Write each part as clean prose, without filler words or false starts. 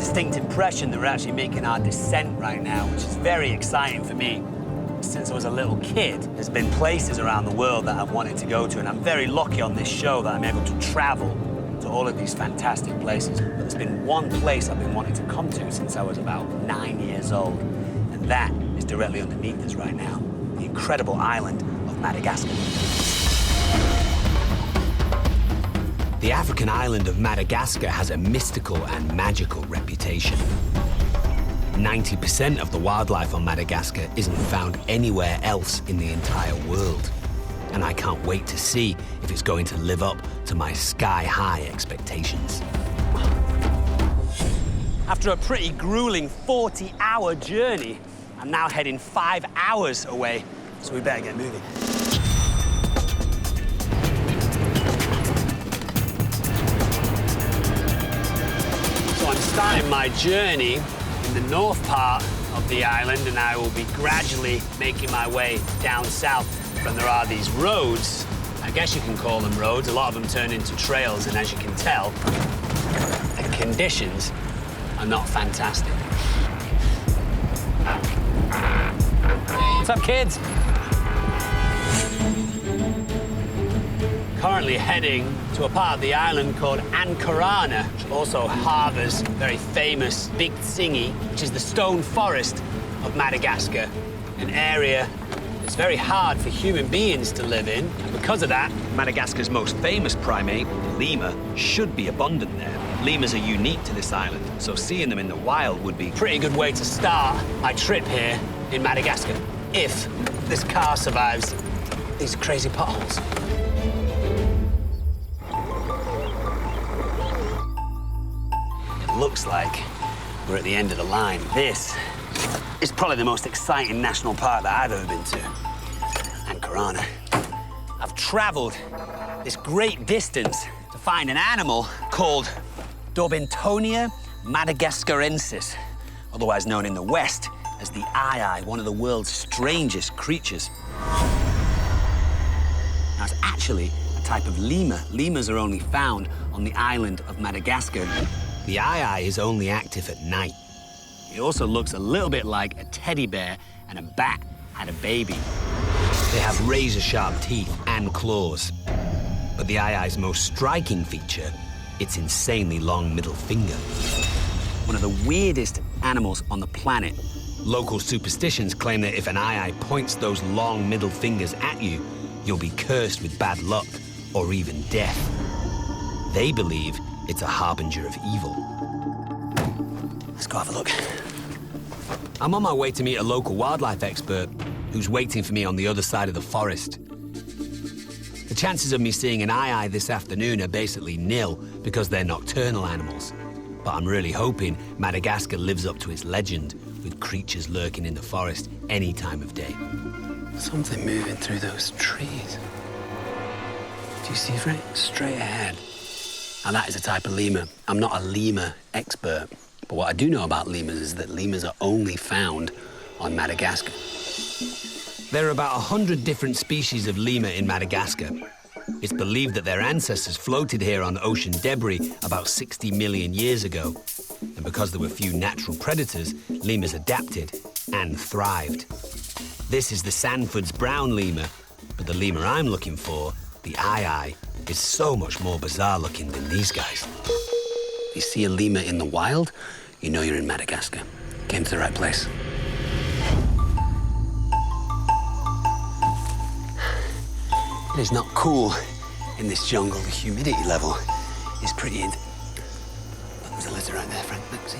distinct impression that we're actually making our descent right now, which is very exciting for me. Since I was a little kid, there's been places around the world that I've wanted to go to, and I'm very lucky on this show that I'm able to travel to all of these fantastic places. But there's been one place I've been wanting to come to since I was about 9 years old, and that is directly underneath us right now, the incredible island of Madagascar. The African island of Madagascar has a mystical and magical reputation. 90% of the wildlife on Madagascar isn't found anywhere else in the entire world. And I can't wait to see if it's going to live up to my sky-high expectations. After a pretty grueling 40-hour journey, I'm now heading 5 hours away, so we better get moving. So I'm starting my journey in the north part of the island, and I will be gradually making my way down south. And there are these roads, I guess you can call them roads. A lot of them turn into trails, and as you can tell, the conditions are not fantastic. What's up, kids? Currently heading to a part of the island called Ankarana, which also harbors very famous Big Tsingy, which is the stone forest of Madagascar, an area it's very hard for human beings to live in, and because of that, Madagascar's most famous primate, the lemur, should be abundant there. Lemurs are unique to this island, so seeing them in the wild would be a pretty good way to start my trip here in Madagascar, if this car survives these crazy potholes. It looks like we're at the end of the line. This is probably the most exciting national park that I've ever been to, Ankarana. I've traveled this great distance to find an animal called Dobintonia madagascarensis, otherwise known in the West as the AyeAye, one of the world's strangest creatures. Now, it's actually a type of lemur. Lemurs are only found on the island of Madagascar. The AyeAye is only active at night. It also looks a little bit like a teddy bear and a bat had a baby. They have razor-sharp teeth and claws. But the AyeAye's most striking feature, its insanely long middle finger. One of the weirdest animals on the planet. Local superstitions claim that if an AyeAye points those long middle fingers at you, you'll be cursed with bad luck or even death. They believe it's a harbinger of evil. Let's go have a look. I'm on my way to meet a local wildlife expert who's waiting for me on the other side of the forest. The chances of me seeing an AyeAye this afternoon are basically nil because they're nocturnal animals. But I'm really hoping Madagascar lives up to its legend with creatures lurking in the forest any time of day. Something moving through those trees. Do you see right straight ahead? Now that is a type of lemur. I'm not a lemur expert. But what I do know about lemurs is that lemurs are only found on Madagascar. There are about 100 different species of lemur in Madagascar. It's believed that their ancestors floated here on ocean debris about 60 million years ago. And because there were few natural predators, lemurs adapted and thrived. This is the Sanford's brown lemur, but the lemur I'm looking for, the AyeAye, is so much more bizarre looking than these guys. If you see a lemur in the wild, you know you're in Madagascar. Came to the right place. It is not cool in this jungle. The humidity level is pretty Look, there's a lizard right there, Frank. Look, see?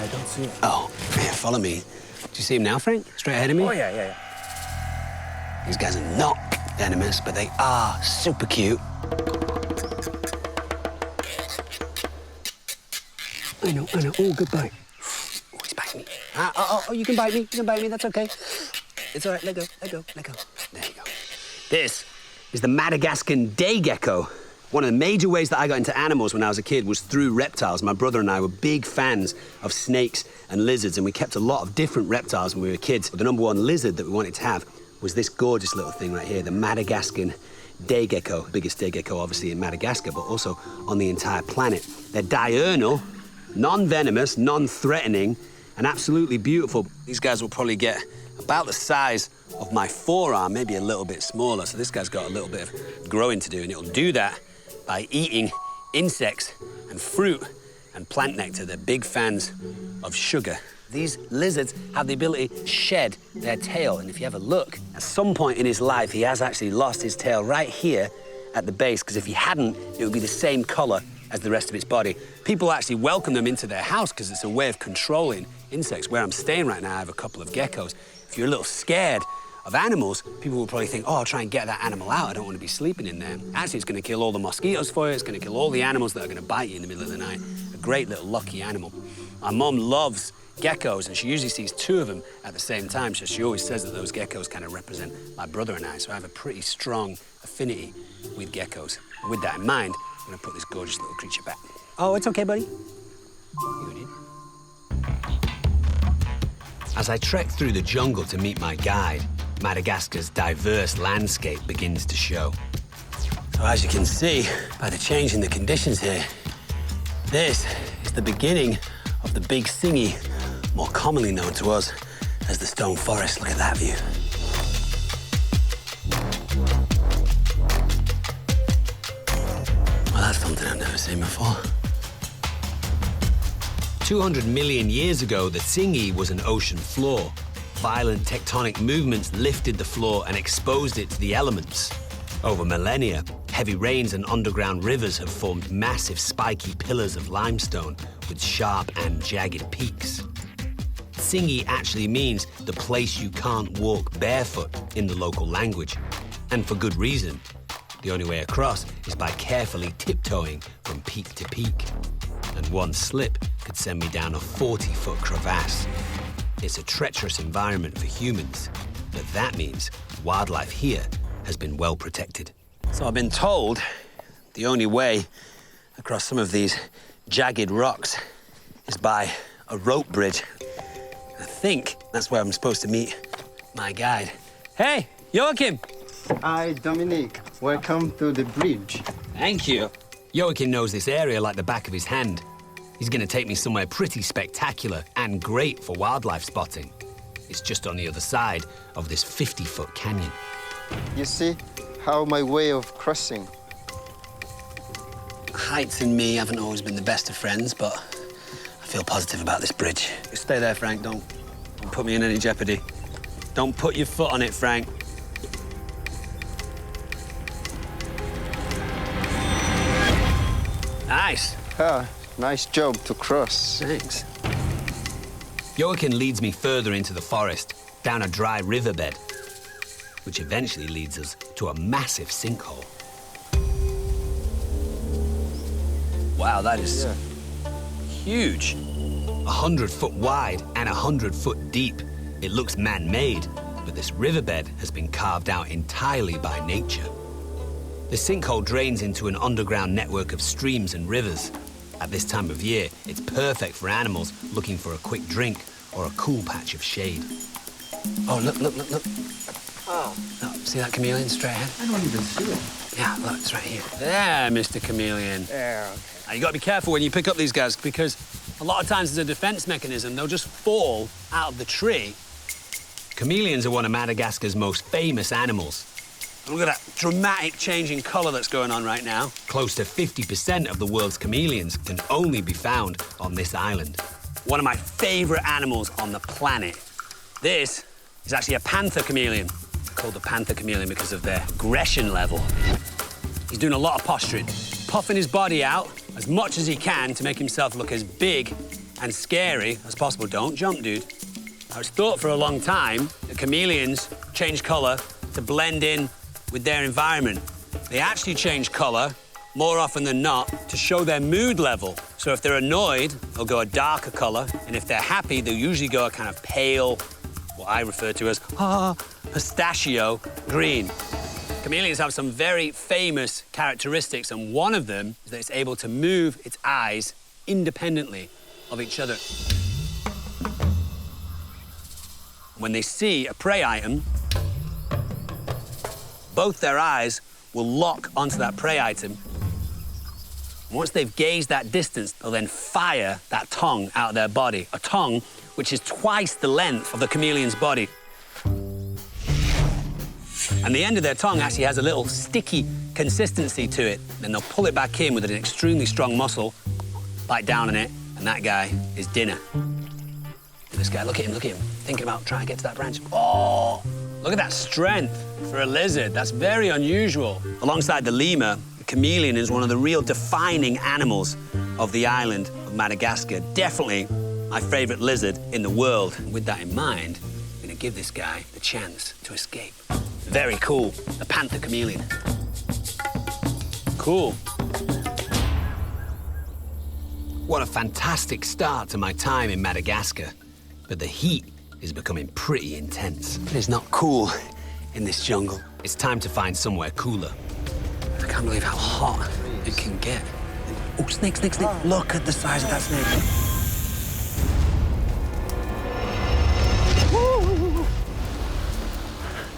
I don't see it. Oh, yeah, follow me. Do you see him now, Frank? Straight ahead of me? Oh, yeah. These guys are not venomous, but they are super cute. I know. Oh, good bite. Oh, he's biting me. Oh, you can bite me. That's okay. It's all right. Let go. There you go. This is the Madagascan day gecko. One of the major ways that I got into animals when I was a kid was through reptiles. My brother and I were big fans of snakes and lizards, and we kept a lot of different reptiles when we were kids. But the number one lizard that we wanted to have was this gorgeous little thing right here, the Madagascan day gecko. Biggest day gecko, obviously, in Madagascar, but also on the entire planet. They're diurnal, Non-venomous, non-threatening, and absolutely beautiful. These guys will probably get about the size of my forearm, maybe a little bit smaller. So this guy's got a little bit of growing to do, and it'll do that by eating insects and fruit and plant nectar. They're big fans of sugar. These lizards have the ability to shed their tail, and if you have a look, at some point in his life, he has actually lost his tail right here at the base, because if he hadn't, it would be the same color as the rest of its body. People actually welcome them into their house because it's a way of controlling insects. Where I'm staying right now, I have a couple of geckos. If you're a little scared of animals, people will probably think, oh, I'll try and get that animal out. I don't want to be sleeping in there. Actually, it's going to kill all the mosquitoes for you. It's going to kill all the animals that are going to bite you in the middle of the night. A great little lucky animal. My mom loves geckos, and she usually sees two of them at the same time. So she always says that those geckos kind of represent my brother and I. So I have a pretty strong affinity with geckos. And with that in mind, I'm going to put this gorgeous little creature back. Oh, it's okay, buddy. You did. As I trek through the jungle to meet my guide, Madagascar's diverse landscape begins to show. So as you can see, by the change in the conditions here, this is the beginning of the big singy, more commonly known to us as the stone forest. Look at that view. Well, that's something I've never seen before. 200 million years ago, the singy was an ocean floor. Violent tectonic movements lifted the floor and exposed it to the elements. Over millennia, heavy rains and underground rivers have formed massive spiky pillars of limestone with sharp and jagged peaks. Singy actually means the place you can't walk barefoot in the local language, and for good reason. The only way across is by carefully tiptoeing from peak to peak. And one slip could send me down a 40-foot crevasse. It's a treacherous environment for humans, but that means wildlife here has been well protected. So I've been told the only way across some of these jagged rocks is by a rope bridge. I think that's where I'm supposed to meet my guide. Hey, Joachim! Hi, Dominic. Welcome to the bridge. Thank you. Joachim knows this area like the back of his hand. He's going to take me somewhere pretty spectacular and great for wildlife spotting. It's just on the other side of this 50-foot canyon. You see how my way of crossing. Heights and me haven't always been the best of friends, but I feel positive about this bridge. Stay there, Frank. Don't put me in any jeopardy. Don't put your foot on it, Frank. Nice. Nice job to cross. Thanks. Joachim leads me further into the forest, down a dry riverbed, which eventually leads us to a massive sinkhole. Wow, that is huge. 100-foot wide and 100-foot deep. It looks man-made, but this riverbed has been carved out entirely by nature. The sinkhole drains into an underground network of streams and rivers. At this time of year, it's perfect for animals looking for a quick drink or a cool patch of shade. Oh, look. Oh. Look, see that chameleon straight ahead? I don't even see it. Yeah, look, it's right here. There, Mr. Chameleon. Yeah, okay. Now, you got to be careful when you pick up these guys, because a lot of times there's a defense mechanism. They'll just fall out of the tree. Chameleons are one of Madagascar's most famous animals. And look at that dramatic change in color that's going on right now. Close to 50% of the world's chameleons can only be found on this island. One of my favorite animals on the planet. This is actually a panther chameleon, called the panther chameleon because of their aggression level. He's doing a lot of posturing, puffing his body out as much as he can to make himself look as big and scary as possible. Don't jump, dude. I was thought for a long time that chameleons change color to blend in with their environment. They actually change color more often than not to show their mood level. So if they're annoyed, they'll go a darker color, and if they're happy, they'll usually go a kind of pale, what I refer to as pistachio green. Chameleons have some very famous characteristics, and one of them is that it's able to move its eyes independently of each other. When they see a prey item, both their eyes will lock onto that prey item, Once they've gauged that distance, they'll then fire that tongue out of their body, a tongue which is twice the length of the chameleon's body. And the end of their tongue actually has a little sticky consistency to it. Then they'll pull it back in with an extremely strong muscle, bite down on it, and that guy is dinner. This guy, look at him, thinking about trying to get to that branch. Oh, look at that strength for a lizard. That's very unusual. Alongside the lemur, the chameleon is one of the real defining animals of the island of Madagascar. Definitely my favorite lizard in the world. And with that in mind, I'm gonna give this guy the chance to escape. Very cool, the panther chameleon. Cool. What a fantastic start to my time in Madagascar. But the heat is becoming pretty intense. It is not cool in this jungle. It's time to find somewhere cooler. I can't believe how hot it can get. Oh, snake. Look at the size of that snake. Woo!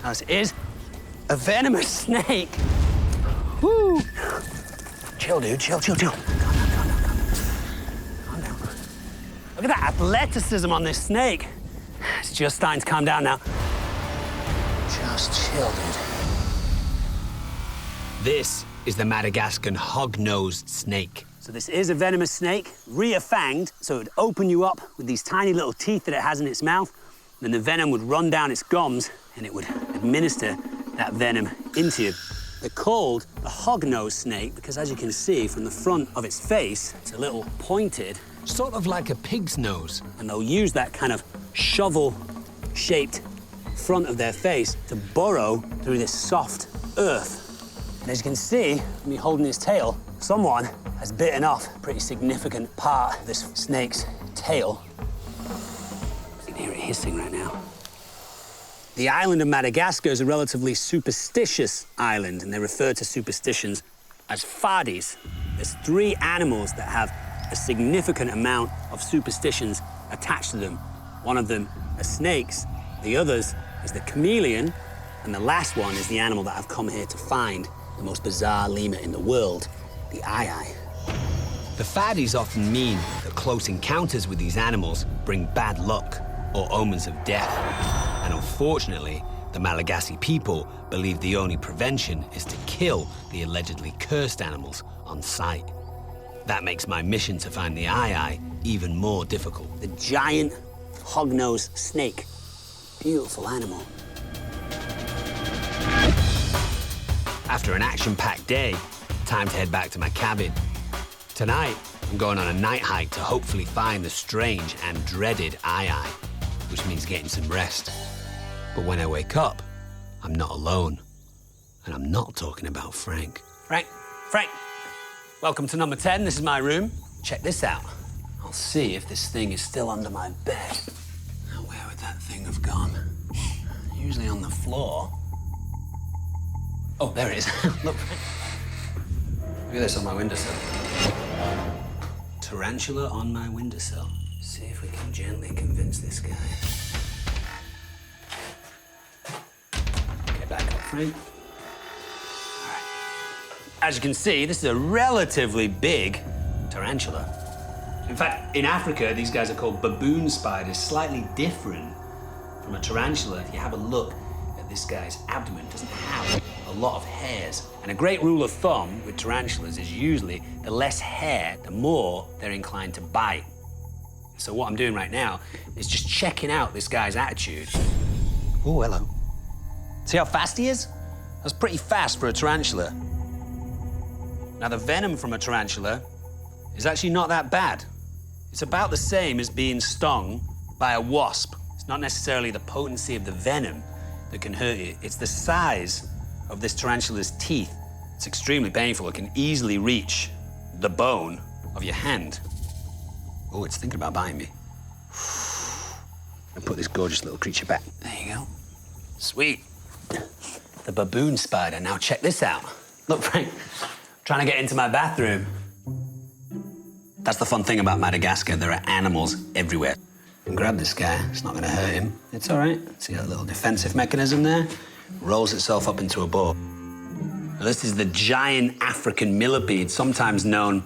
Now, this is a venomous snake. Woo! Chill, dude, chill. Calm down. Look at that athleticism on this snake. It's just starting to calm down now. Just chill, dude. This is the Madagascan hog-nosed snake. So this is a venomous snake, rear-fanged, so it would open you up with these tiny little teeth that it has in its mouth. Then the venom would run down its gums, and it would administer that venom into you. They're called the hog-nosed snake because, as you can see from the front of its face, it's a little pointed, sort of like a pig's nose. And they'll use that kind of shovel-shaped front of their face to burrow through this soft earth. And as you can see, me holding his tail, someone has bitten off a pretty significant part of this snake's tail. You can hear it hissing right now. The island of Madagascar is a relatively superstitious island, and they refer to superstitions as fadis. There's 3 animals that have a significant amount of superstitions attached to them. One of them are snakes, the others is the chameleon, and the last one is the animal that I've come here to find, the most bizarre lemur in the world, the AyeAye. The fadis often mean that close encounters with these animals bring bad luck or omens of death. And unfortunately, the Malagasy people believe the only prevention is to kill the allegedly cursed animals on sight. That makes my mission to find the AyeAye even more difficult. The giant hog-nosed snake. Beautiful animal. After an action-packed day, time to head back to my cabin. Tonight, I'm going on a night hike to hopefully find the strange and dreaded AyeAye, which means getting some rest. But when I wake up, I'm not alone. And I'm not talking about Frank. Frank! Welcome to number 10. This is my room. Check this out. I'll see if this thing is still under my bed. Now, where would that thing have gone? Usually on the floor. Oh, there it is. Look at this on my windowsill. Tarantula on my windowsill. See if we can gently convince this guy. Okay, back up, Frank. As you can see, this is a relatively big tarantula. In fact, in Africa, these guys are called baboon spiders, slightly different from a tarantula. If you have a look at this guy's abdomen, it doesn't have a lot of hairs. And a great rule of thumb with tarantulas is usually the less hair, the more they're inclined to bite. So what I'm doing right now is just checking out this guy's attitude. Oh, hello. See how fast he is? That's pretty fast for a tarantula. Now, the venom from a tarantula is actually not that bad. It's about the same as being stung by a wasp. It's not necessarily the potency of the venom that can hurt you. It's the size of this tarantula's teeth. It's extremely painful. It can easily reach the bone of your hand. Oh, it's thinking about biting me. I'll put this gorgeous little creature back. There you go. Sweet. The baboon spider. Now check this out. Look, Frank. Trying to get into my bathroom. That's the fun thing about Madagascar. There are animals everywhere. And grab this guy. It's not going to hurt him. It's all right. See that little defensive mechanism there? Rolls itself up into a ball. Now, this is the giant African millipede, sometimes known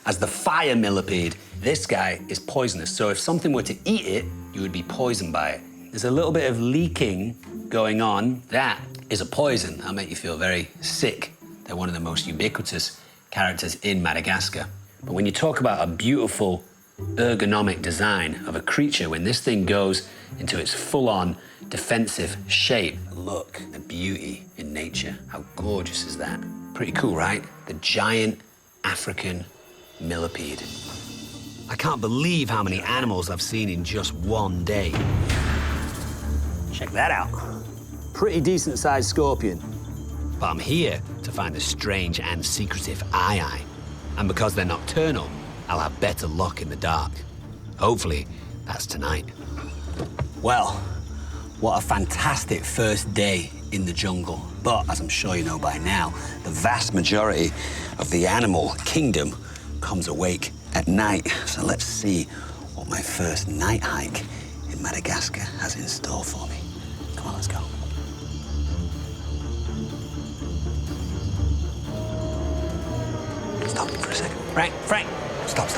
as the fire millipede. This guy is poisonous, so if something were to eat it, you would be poisoned by it. There's a little bit of leaking going on. That is a poison. That'll make you feel very sick. They're one of the most ubiquitous characters in Madagascar. But when you talk about a beautiful ergonomic design of a creature, when this thing goes into its full-on defensive shape, look at the beauty in nature. How gorgeous is that? Pretty cool, right? The giant African millipede. I can't believe how many animals I've seen in just one day. Check that out. Pretty decent-sized scorpion. But I'm here to find the strange and secretive AyeAye. And because they're nocturnal, I'll have better luck in the dark. Hopefully, that's tonight. Well, what a fantastic first day in the jungle. But as I'm sure you know by now, the vast majority of the animal kingdom comes awake at night. So let's see what my first night hike in Madagascar has in store for me. Come on, let's go. Stop for a second. Frank. Stop.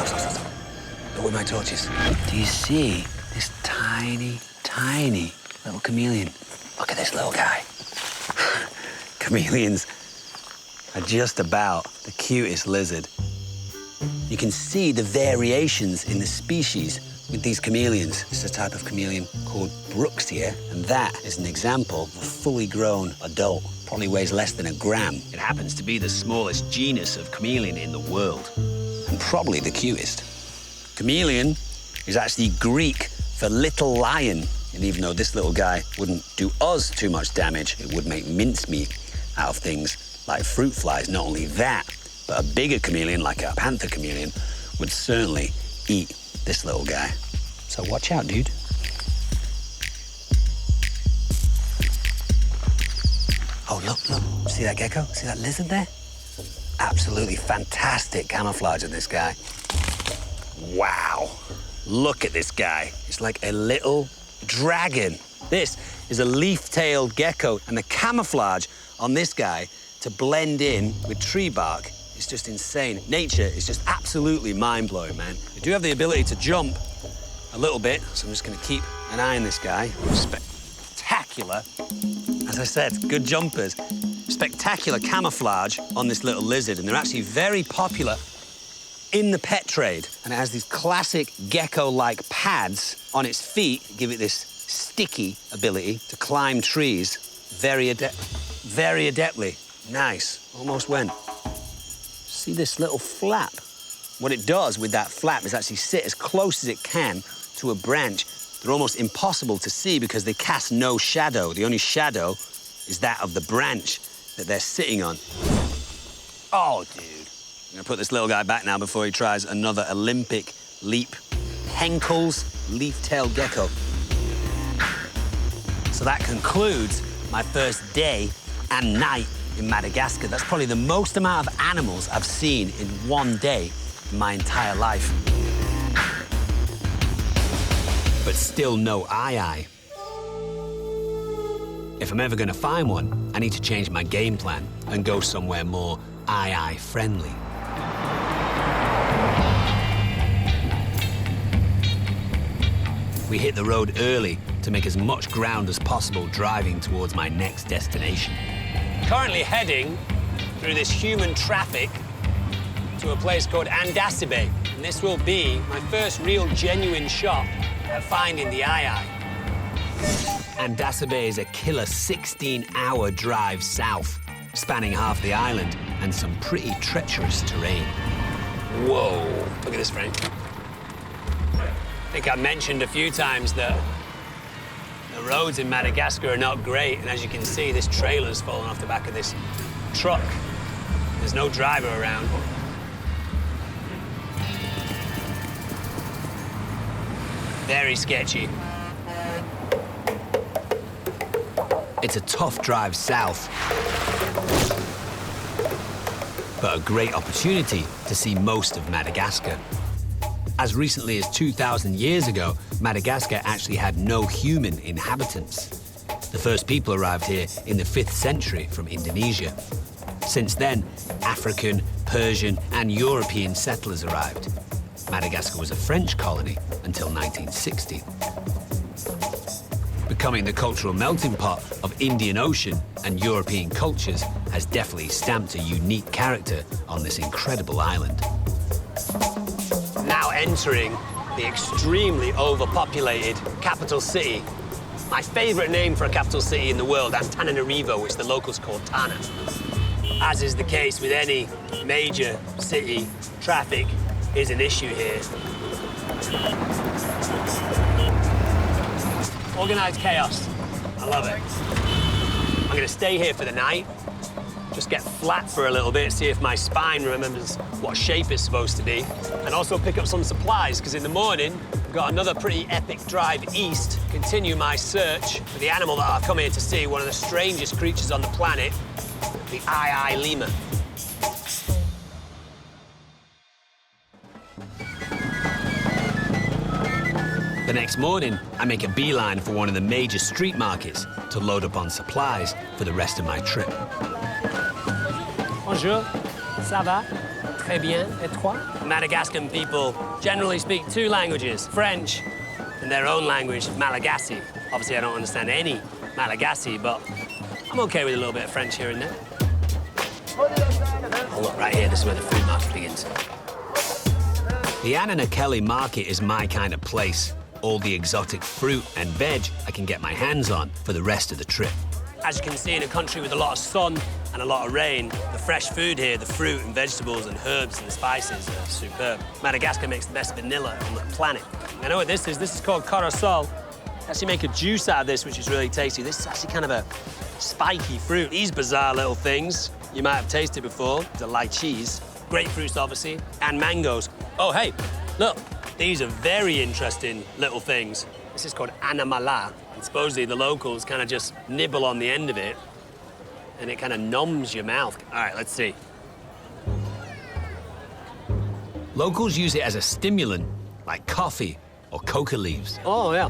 Look with my torches. Do you see this tiny little chameleon? Look at this little guy. Chameleons are just about the cutest lizard. You can see the variations in the species with these chameleons. This is a type of chameleon called Bruxia, and that is an example of a fully grown adult. Probably weighs less than a gram. It happens to be the smallest genus of chameleon in the world, and probably the cutest. Chameleon is actually Greek for little lion, and even though this little guy wouldn't do us too much damage, it would make mincemeat out of things like fruit flies. Not only that, but a bigger chameleon, like a panther chameleon, would certainly eat this little guy. So watch out, dude. Oh, look. See that gecko? See that lizard there? Absolutely fantastic camouflage of this guy. Wow. Look at this guy. It's like a little dragon. This is a leaf-tailed gecko, and the camoufage on this guy to blend in with tree bark is just insane. Nature is just absolutely mind-blowing, man. They do have the ability to jump a little bit, so I'm just gonna keep an eye on this guy. Spectacular. As I said, good jumpers. Spectacular camouflage on this little lizard, and they're actually very popular in the pet trade. And it has these classic gecko-like pads on its feet, give it this sticky ability to climb trees very adeptly. Nice, almost went. See this little flap? What it does with that flap is actually sit as close as it can to a branch. They're almost impossible to see because they cast no shadow. The only shadow is that of the branch that they're sitting on. Oh, dude. I'm gonna put this little guy back now before he tries another Olympic leap. Henkel's leaf-tailed gecko. So that concludes my first day and night in Madagascar. That's probably the most amount of animals I've seen in one day in my entire life. But still no AyeAye. If I'm ever gonna find one, I need to change my game plan and go somewhere more AyeAye friendly. We hit the road early to make as much ground as possible driving towards my next destination. Currently heading through this human traffic to a place called Andasibe, and this will be my first real genuine shot at finding the AyeAye. Andasibe is a killer 16-hour drive south, spanning half the island and some pretty treacherous terrain. Whoa, look at this, Frank. I think I've mentioned a few times that the roads in Madagascar are not great, and as you can see, this trailer's fallen off the back of this truck. There's no driver around. Very sketchy. It's a tough drive south, but a great opportunity to see most of Madagascar. As recently as 2,000 years ago, Madagascar actually had no human inhabitants. The first people arrived here in the 5th century from Indonesia. Since then, African, Persian, and European settlers arrived. Madagascar was a French colony until 1960. Becoming the cultural melting pot of Indian Ocean and European cultures has definitely stamped a unique character on this incredible island. Now entering the extremely overpopulated capital city. My favorite name for a capital city in the world, Antananarivo, which the locals call Tana. As is the case with any major city, traffic is an issue here. Organized chaos. I love it. I'm gonna stay here for the night, just get flat for a little bit, see if my spine remembers what shape it's supposed to be, and also pick up some supplies, because in the morning, I've got another pretty epic drive east, continue my search for the animal that I've come here to see, one of the strangest creatures on the planet, the AyeAye lemur. The next morning, I make a beeline for one of the major street markets to load up on supplies for the rest of my trip. Bonjour, ça va? Très bien, et toi? Madagascan people generally speak two languages, French and their own language, Malagasy. Obviously, I don't understand any Malagasy, but I'm okay with a little bit of French here and there. Oh, look, right here, this is where the food market begins. The Ananakeli market is my kind of place. All the exotic fruit and veg I can get my hands on for the rest of the trip. As you can see, in a country with a lot of sun and a lot of rain, the fresh food here, the fruit and vegetables and herbs and the spices are superb. Madagascar makes the best vanilla on the planet. I know what this is. This is called colourful. Actually make a juice out of this, which is really tasty. This is actually kind of a spiky fruit. These bizarre little things you might have tasted before, the lychees, grapefruits, obviously, and mangoes. Oh, hey, look. These are very interesting little things. This is called anamala. And supposedly the locals kind of just nibble on the end of it and it kind of numbs your mouth. All right, let's see. Locals use it as a stimulant, like coffee or coca leaves. Oh, yeah.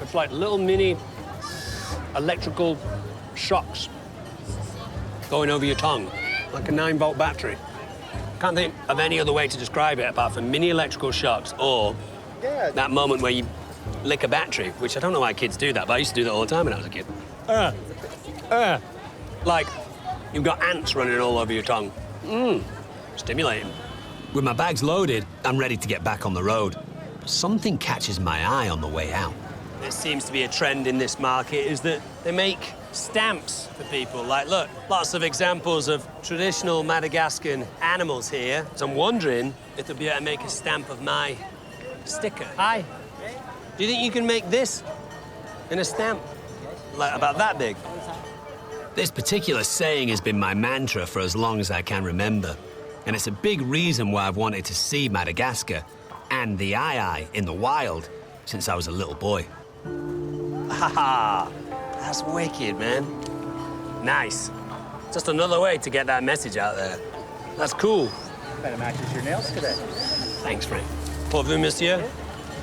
It's like little mini electrical shocks going over your tongue, like a 9-volt battery. Can't think of any other way to describe it apart from mini electrical shocks or that moment where you lick a battery, which I don't know why kids do that, but I used to do that all the time when I was a kid. Like you've got ants running all over your tongue. Stimulating. With my bags loaded, I'm ready to get back on the road. But something catches my eye on the way out. There seems to be a trend in this market is that they make stamps for people. Like, look, lots of examples of traditional Madagascan animals here. So I'm wondering if they'll be able to make a stamp of my sticker. Hi. Do you think you can make this in a stamp? Like about that big? This particular saying has been my mantra for as long as I can remember. And it's a big reason why I've wanted to see Madagascar and the AyeAye in the wild since I was a little boy. Haha. That's wicked, man. Nice. Just another way to get that message out there. That's cool. Better matches your nails today. Thanks, Frank. Pour vous, monsieur.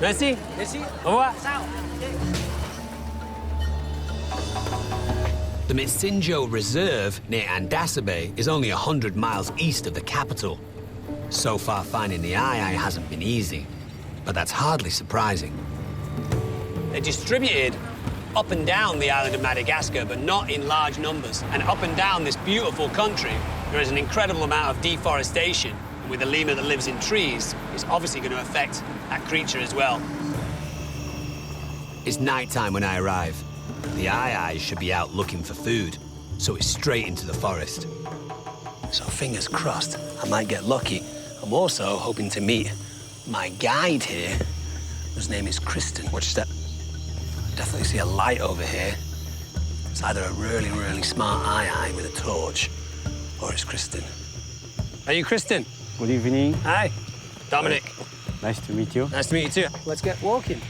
Merci. Merci. Au revoir. The Mitsinjo Reserve near Andasabe is only 100 miles east of the capital. So far, finding the AyeAye hasn't been easy, but that's hardly surprising. They're distributed up and down the island of Madagascar, but not in large numbers. And up and down this beautiful country, there is an incredible amount of deforestation. And with a lemur that lives in trees, it's obviously going to affect that creature as well. It's nighttime when I arrive. The AyeAye should be out looking for food, so it's straight into the forest. So fingers crossed, I might get lucky. I'm also hoping to meet my guide here, whose name is Kristen. Watch that. Definitely see a light over here. It's either a really, really smart AyeAye with a torch, or it's Kristen. Are you Kristen? Good evening. Hi. Dominic. Nice to meet you. Nice to meet you too. Let's get walking.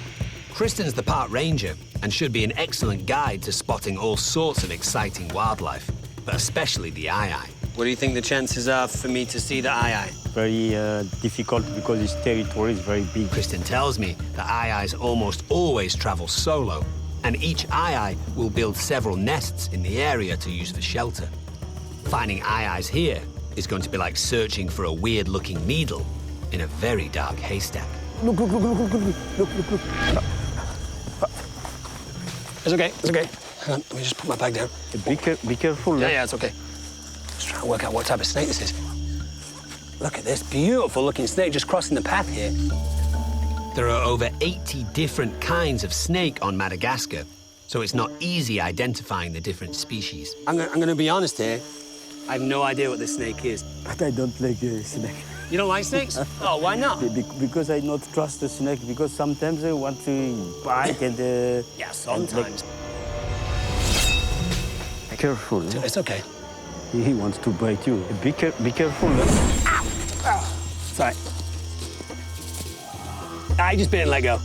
Kristen's the park ranger and should be an excellent guide to spotting all sorts of exciting wildlife, but especially the AyeAye. What do you think the chances are for me to see the AyeAye? Very difficult because its territory is very big. Kristen tells me that AyeAyes almost always travel solo, and each AyeAye will build several nests in the area to use for shelter. Finding AyeAyes here is going to be like searching for a weird-looking needle in a very dark haystack. Look. It's okay, it's okay. Hang on, let me just put my bag down. Be careful. Yeah, it's okay. Just trying to work out what type of snake this is. Look at this beautiful-looking snake just crossing the path here. There are over 80 different kinds of snake on Madagascar, so it's not easy identifying the different species. I'm going to be honest here. I have no idea what this snake is. But I don't like snake. You don't like snakes? Oh, why not? Because I not trust the snake, because sometimes I want to bite and... Yeah, sometimes. Careful. It's okay. He wants to bite you. Be careful. Sorry. I just bit and let go.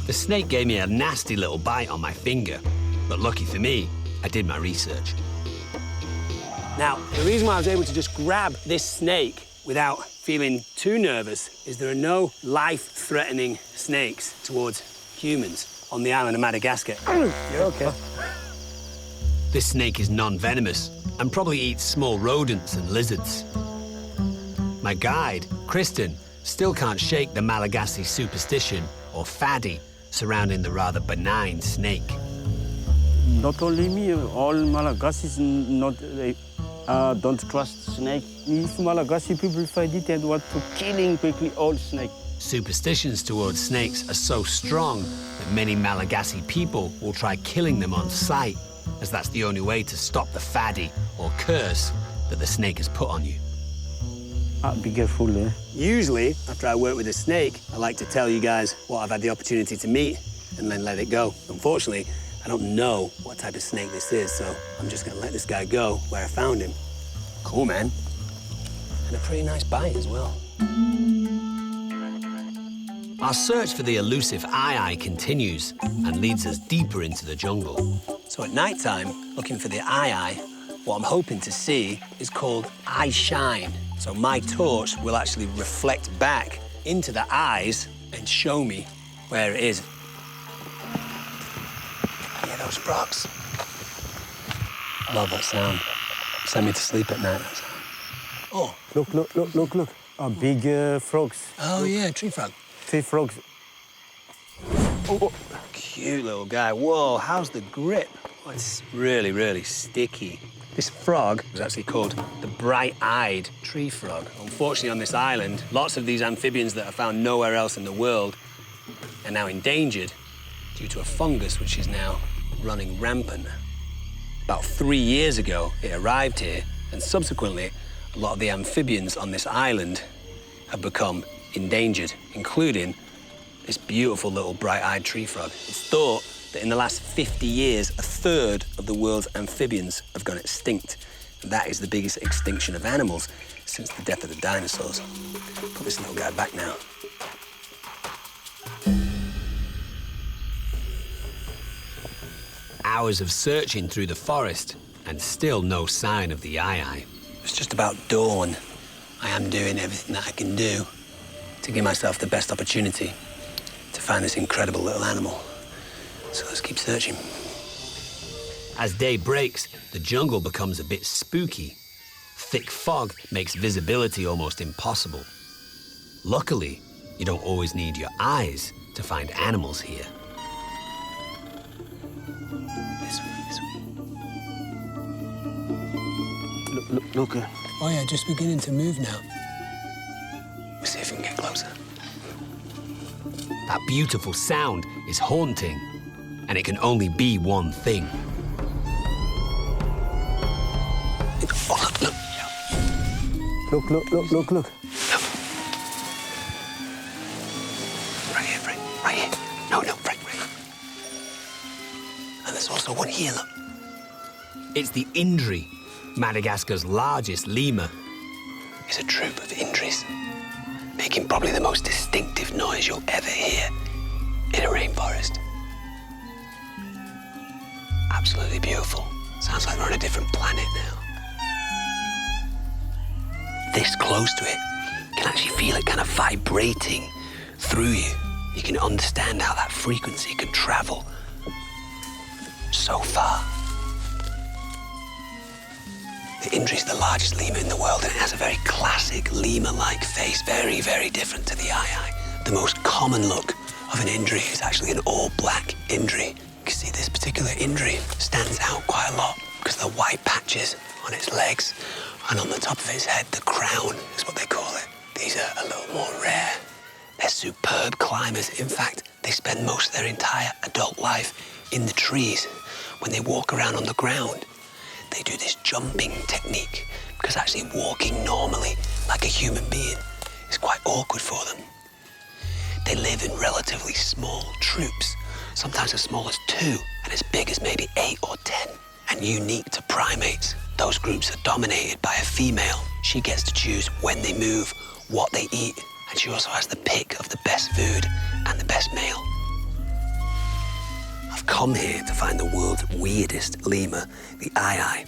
The snake gave me a nasty little bite on my finger, but lucky for me, I did my research. Now, the reason why I was able to just grab this snake without feeling too nervous is there are no life-threatening snakes towards humans on the island of Madagascar. You're okay. This snake is non-venomous and probably eats small rodents and lizards. My guide, Kristen, still can't shake the Malagasy superstition, or faddy, surrounding the rather benign snake. Not only me, all Malagasys don't trust snake. If Malagasy people find it and want to killing quickly all snake. Superstitions towards snakes are so strong that many Malagasy people will try killing them on sight, as that's the only way to stop the faddy or curse that the snake has put on you. Be careful, eh? Usually, after I work with a snake, I like to tell you guys what I've had the opportunity to meet and then let it go. Unfortunately, I don't know what type of snake this is, so I'm just gonna let this guy go where I found him. Cool, man. And a pretty nice bite as well. Our search for the elusive AyeAye continues and leads us deeper into the jungle. So at night time, looking for the AyeAye, what I'm hoping to see is called eye shine. So my torch will actually reflect back into the eyes and show me where it is. Yeah, those frogs. I love that sound. Send me to sleep at night. That sound. Oh. Look. Big frogs. Oh, yeah, tree frog. Tree frogs. Oh. Cute little guy. Whoa, how's the grip? Oh, it's really, really sticky. This frog was actually called the bright-eyed tree frog. Unfortunately, on this island, lots of these amphibians that are found nowhere else in the world are now endangered due to a fungus which is now running rampant. About 3 years ago, it arrived here, and subsequently, a lot of the amphibians on this island have become endangered, including this beautiful little bright-eyed tree frog. It's thought that in the last 50 years, a third of the world's amphibians have gone extinct. And that is the biggest extinction of animals since the death of the dinosaurs. Put this little guy back now. Hours of searching through the forest, and still no sign of the AyeAye. It's just about dawn. I am doing everything that I can do to give myself the best opportunity to find this incredible little animal. So let's keep searching. As day breaks, the jungle becomes a bit spooky. Thick fog makes visibility almost impossible. Luckily, you don't always need your eyes to find animals here. This way. Look. Oh yeah, just beginning to move now. Let's see if we can get closer. That beautiful sound is haunting, and it can only be one thing. Look. Right here, Frank. Right here. No, Frank, right here. And there's also one here, look. It's the indri, Madagascar's largest lemur. It's a troop of indris, making probably the most distinctive noise you'll ever hear in a rainforest. Absolutely beautiful. Sounds like we're on a different planet now. This close to it, you can actually feel it kind of vibrating through you. You can understand how that frequency can travel so far. The indri is the largest lemur in the world, and it has a very classic lemur-like face, very, very different to the AyeAye. The most common look of an indri is actually an all-black indri. You can see this particular indri stands out quite a lot because of the white patches on its legs, and on the top of its head, the crown is what they call it. These are a little more rare. They're superb climbers. In fact, they spend most of their entire adult life in the trees. When they walk around on the ground, they do this jumping technique because actually walking normally like a human being is quite awkward for them. They live in relatively small troops, sometimes as small as 2 and as big as maybe 8 or 10. And unique to primates, those groups are dominated by a female. She gets to choose when they move, what they eat, and she also has the pick of the best food and the best meal. I've come here to find the world's weirdest lemur, the AyeAye,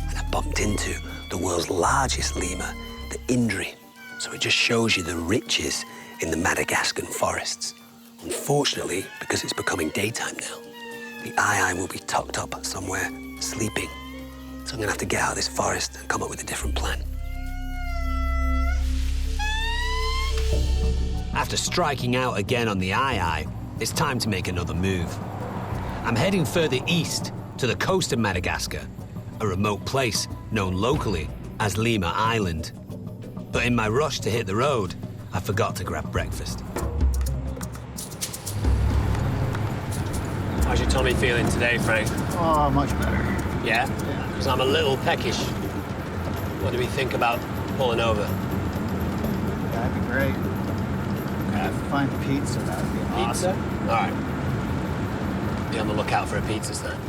and I bumped into the world's largest lemur, the indri. So it just shows you the riches in the Madagascar forests. Unfortunately, because it's becoming daytime now, the AyeAye will be tucked up somewhere, sleeping. So I'm gonna have to get out of this forest and come up with a different plan. After striking out again on the AyeAye, it's time to make another move. I'm heading further east to the coast of Madagascar, a remote place known locally as Lemur Island. But in my rush to hit the road, I forgot to grab breakfast. How's your tummy feeling today, Frank? Oh, much better. Yeah? Because I'm a little peckish. What do we think about pulling over? That'd be great. Okay. Find pizza, that'd be awesome. All right. Be on the lookout for a pizza stand.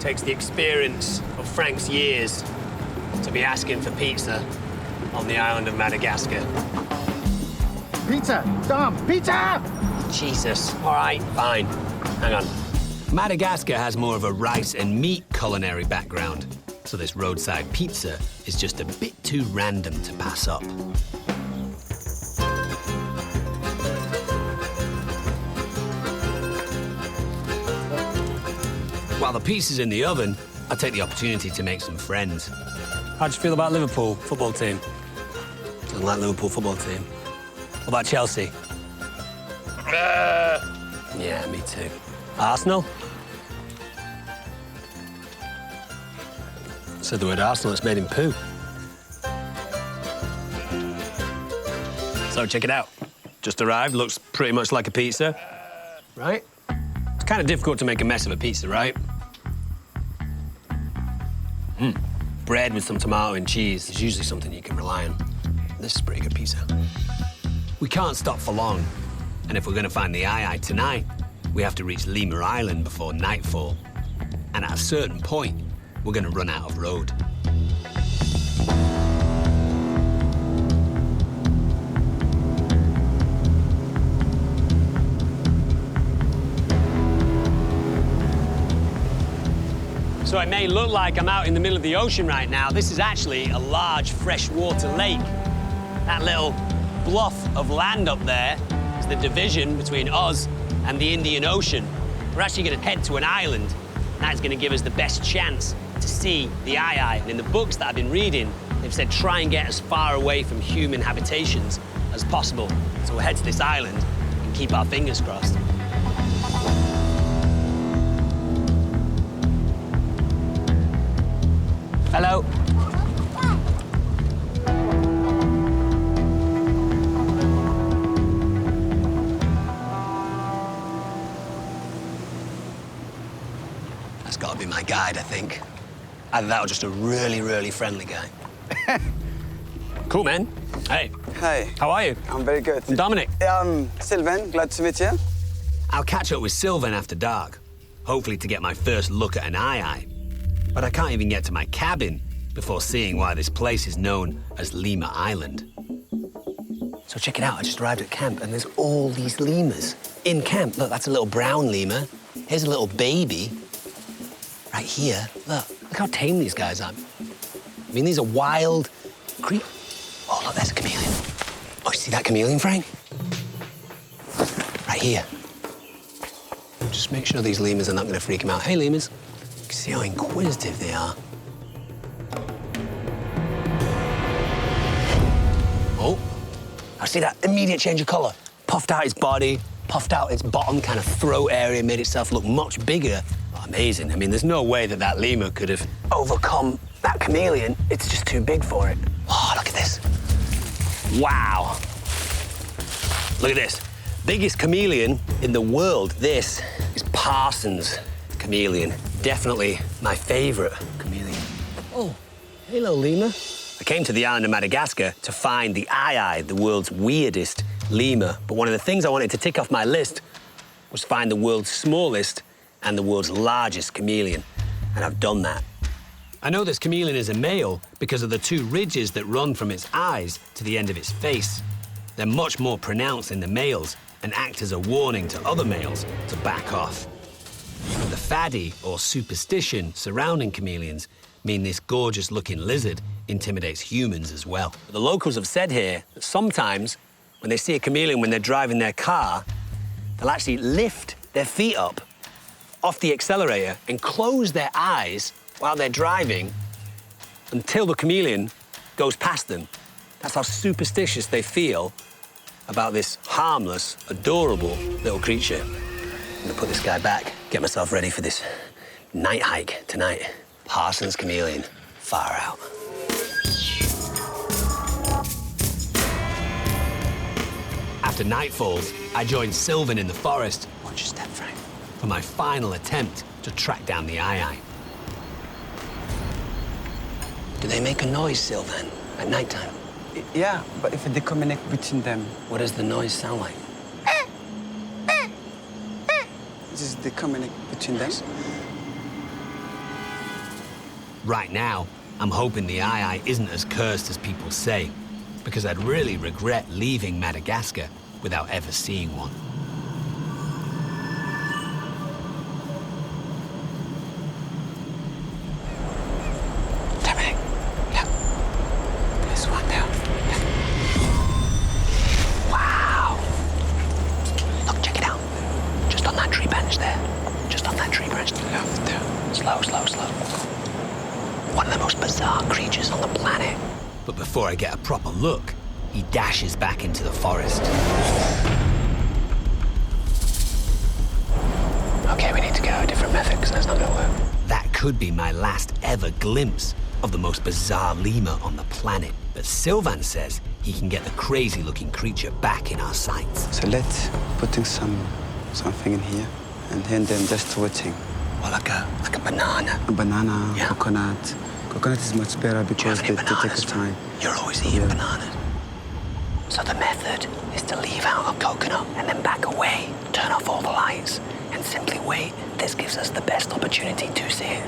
Takes the experience of Frank's years to be asking for pizza on the island of Madagascar. Pizza! Dom, pizza! Jesus. All right, fine. Hang on. Madagascar has more of a rice and meat culinary background, so this roadside pizza is just a bit too random to pass up. While the pizza's in the oven, I take the opportunity to make some friends. How'd you feel about Liverpool football team? Didn't like Liverpool football team. What about Chelsea? Yeah, me too. Arsenal? Said the word Arsenal, it's made him poo. So check it out. Just arrived, looks pretty much like a pizza. Right? It's kind of difficult to make a mess of a pizza, right? Bread with some tomato and cheese is usually something you can rely on. This is pretty good pizza. We can't stop for long. And if we're going to find the AyeAye tonight, we have to reach Lemur Island before nightfall. And at a certain point, we're going to run out of road. So it may look like I'm out in the middle of the ocean right now. This is actually a large freshwater lake. That little bluff of land up there is the division between us and the Indian Ocean. We're actually going to head to an island. That's going to give us the best chance to see the AyeAye. And in the books that I've been reading, they've said try and get as far away from human habitations as possible. So we'll head to this island and keep our fingers crossed. Hello. That's got to be my guide, I think. Either that or just a really, really friendly guy. Cool, man. Hey. Hi. How are you? I'm very good. I'm Dominic. I'm Sylvain. Glad to meet you. I'll catch up with Sylvain after dark, hopefully to get my first look at an AyeAye. But I can't even get to my cabin before seeing why this place is known as Lemur Island. So check it out, I just arrived at camp and there's all these lemurs in camp. Look, that's a little brown lemur. Here's a little baby. Right here, look how tame these guys are. I mean, these are wild Oh, look, there's a chameleon. Oh, you see that chameleon, Frank? Right here. Just make sure these lemurs are not going to freak him out. Hey, lemurs. You can see how inquisitive they are. I see that immediate change of colour. Puffed out its body, puffed out its bottom kind of throat area, made itself look much bigger. Oh, amazing. I mean, there's no way that that lemur could have overcome that chameleon. It's just too big for it. Oh, look at this. Wow. Look at this. Biggest chameleon in the world. This is Parsons' chameleon. Definitely my favourite chameleon. Oh, hello, lemur. I came to the island of Madagascar to find the AyeAye, the world's weirdest lemur. But one of the things I wanted to tick off my list was find the world's smallest and the world's largest chameleon. And I've done that. I know this chameleon is a male because of the two ridges that run from its eyes to the end of its face. They're much more pronounced in the males and act as a warning to other males to back off. The faddy, or superstition, surrounding chameleons mean this gorgeous-looking lizard intimidates humans as well. The locals have said here that sometimes when they see a chameleon when they're driving their car, they'll actually lift their feet up off the accelerator and close their eyes while they're driving until the chameleon goes past them. That's how superstitious they feel about this harmless, adorable little creature. I'm gonna put this guy back, get myself ready for this night hike tonight. Parsons chameleon, far out. After night falls, I join Sylvan in the forest. Watch your step, Frank. For my final attempt to track down the AyeAye. Do they make a noise, Sylvan, at nighttime? Yeah, but if they communicate between them, What does the noise sound like? just they communicate between them. Right now, I'm hoping the AyeAye isn't as cursed as people say, because I'd really regret leaving Madagascar without ever seeing one. Dominic, yeah. There's one down. Yeah. Wow. Look, check it out. Just on that tree branch there. Just on that tree branch. Slow, slow, slow. One of the most bizarre creatures on the planet. But before I get a proper look, he dashes back into the forest. Okay, we need to go a different method, because that's not gonna work. That could be my last ever glimpse of the most bizarre lemur on the planet. But Sylvan says he can get the crazy-looking creature back in our sights. So let's putting something in here, and then just waiting. Well, like a banana. A banana, Yeah. coconut. Coconut is much better because they take the time. You're always eating bananas. So the method is to leave out a coconut and then back away, turn off all the lights, and simply wait. This gives us the best opportunity to see it.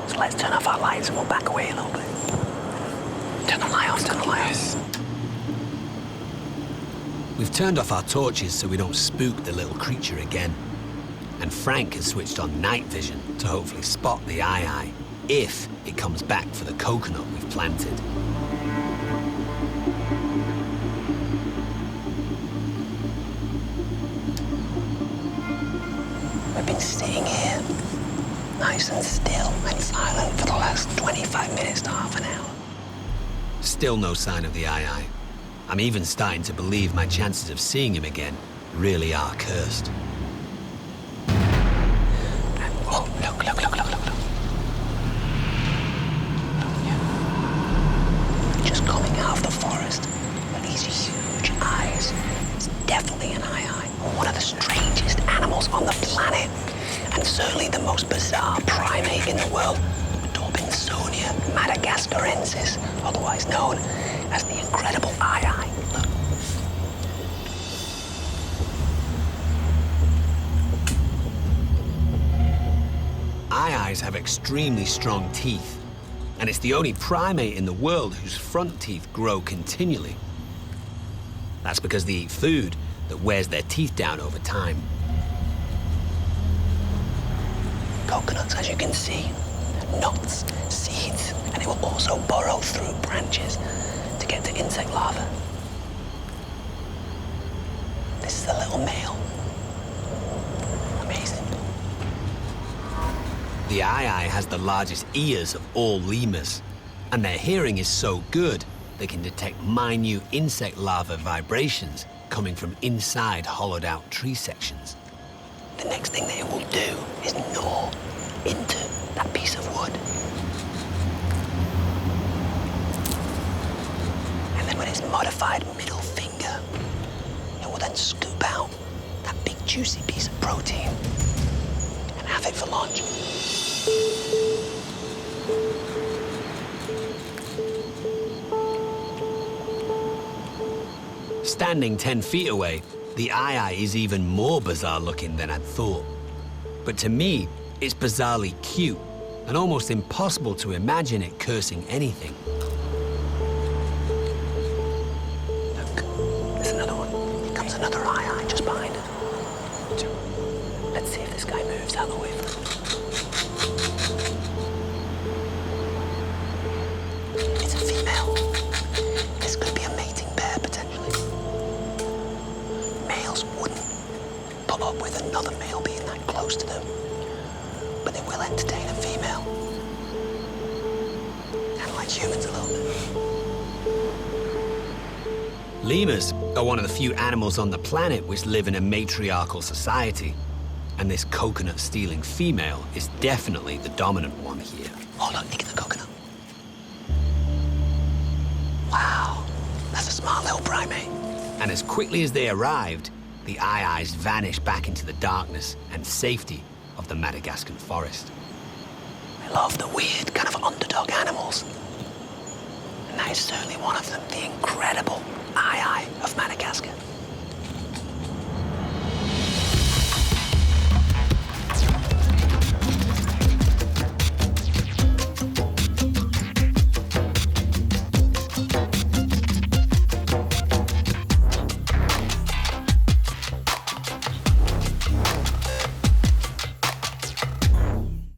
So let's turn off our lights and we'll back away a little bit. Turn the light off, turn the light off. We've turned off our torches so we don't spook the little creature again. And Frank has switched on night vision to hopefully spot the AyeAye if it comes back for the coconut we've planted. We've been sitting here, nice and still and silent for the last 25 minutes to half an hour. Still no sign of the AyeAye. I'm even starting to believe my chances of seeing him again really are cursed. Oh, look. Yeah. Just coming out of the forest with these huge eyes. It's definitely an AyeAye, one of the strangest animals on the planet, and certainly the most bizarre primate in the world, Dobinsonia madagascarensis, otherwise known as the incredible AyeAye. Look. AyeAyes have extremely strong teeth, and it's the only primate in the world whose front teeth grow continually. That's because they eat food that wears their teeth down over time. Coconuts, as you can see, nuts, seeds, and it will also burrow through branches to get to insect larvae. This is the little male. Amazing. The AyeAye has the largest ears of all lemurs, and their hearing is so good they can detect minute insect larva vibrations coming from inside hollowed-out tree sections. The next thing that it will do is gnaw into that piece of wood. And then with its modified middle finger, it will then scoop out that big juicy piece of protein and have it for lunch. Standing 10 feet away, the AyeAye is even more bizarre looking than I'd thought. But to me, it's bizarrely cute and almost impossible to imagine it cursing anything. Look, there's another one. Here comes another AyeAye just behind it. Let's see if this guy moves out of the way for him. It's a female. This could be a mating pair, potentially. Males wouldn't put up with another male being that close to them, but they will entertain a female. Kind of like humans a little bit. Lemurs are one of the few animals on the planet which live in a matriarchal society, and this coconut-stealing female is definitely the dominant one here. Oh look, look at the coconut. Wow, that's a smart little primate. And as quickly as they arrived, the AyeAyes vanished back into the darkness and safety of the Madagascar forest. I love the weird kind of underdog animals. And that is certainly one of them, the incredible